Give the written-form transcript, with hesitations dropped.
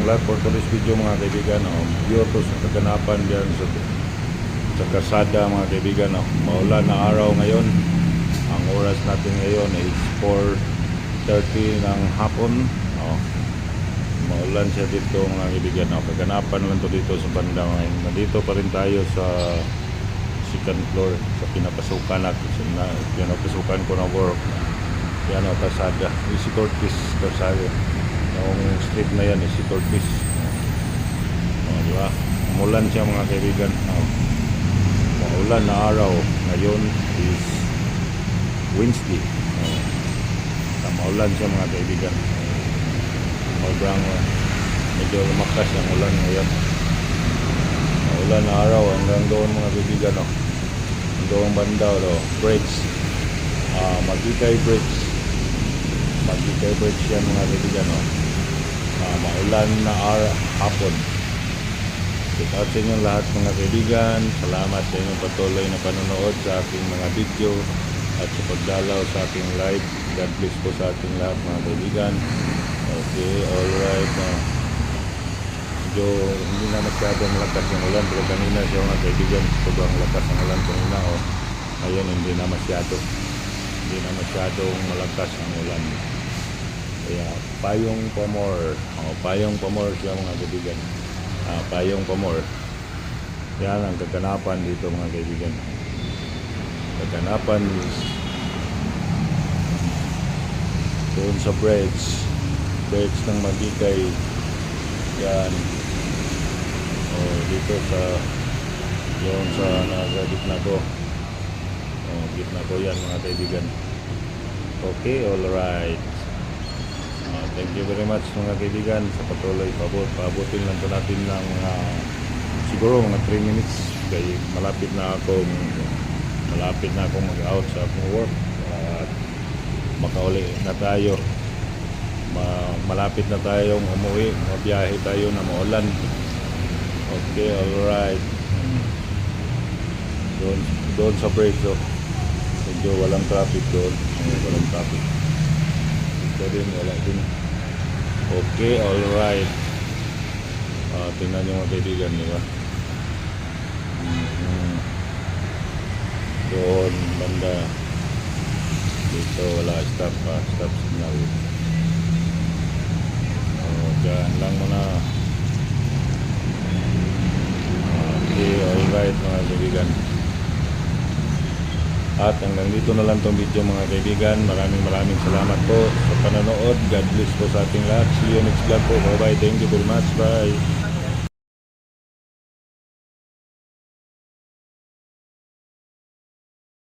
ating lahat for today's video mga kaibigan. View to sa kaganapan dyan sa kasada mga kaibigan. Maulan na araw ngayon. Ang oras natin ngayon is 4:30 ng hapon. Maulan siya dito mga kaibigan. Kaganapan lang to dito sa banda ngayon. Nandito pa rin tayo sa second floor sa pinapasukan natin. Pinapasukan ko na work. Yan o, kasada. Si Cortez kasada. Yung street na yan si Cortez. Diba? Umulan siya mga kaibigan. Maulan na araw. Ngayon is Wednesday. Maulan siya mga kaibigan. Sobrang medyo lumakas ang ulan ngayon. Maulan na araw hanggang doon mga kaibigan. Doon banda bridge. Magikay bridge. Magikay bridge yan mga kaibigan. Maulan na hapon. Shout out sa inyo lahat mga kaibigan. Salamat sa inyong patuloy na panonood sa aking mga video at sa pagdalaw sa aking live. God bless po sa ating lahat mga kaibigan. Okay, alright. Medyo hindi na masyadong malakas yung ulan, pero kanina siya mga kaibigan, sobrang lakas ang ulan kanina. Ngayon hindi na masyadong malakas ang ulan. Kaya payong pamor. Payong pamor siya mga kaibigan. Payong pamor. Yan ang kaganapan dito mga kaibigan. Kaganapan is doon sa bridge ng Magikay. Yan. Dito sa yun sa nasa gitna ko. Gitna ko yan mga kaibigan. Okay, alright. Thank you very much mga kaibigan sa patuloy. Paabutin lang po natin ng siguro mga 3 minutes. Kaya malapit na akong mag-out sa akong work. At makauli na tayo. Malapit na tayong umuwi. Mabiyahe tayo na maulan. Okay, alright. Doon sa break medyo walang traffic doon. Walang traffic. Ito din, wala din. Okay, alright. Tingnan nyo mga kaibigan, diba? Doon, banda. Dito, wala stop signal. Diyan lang muna. Okay, alright mga kaibigan. At hanggang dito na lang tong video mga kaibigan. Maraming salamat po sa panonood. God bless po sa ating lahat. See you next vlog po. Bye bye. Thank you very much. Bye.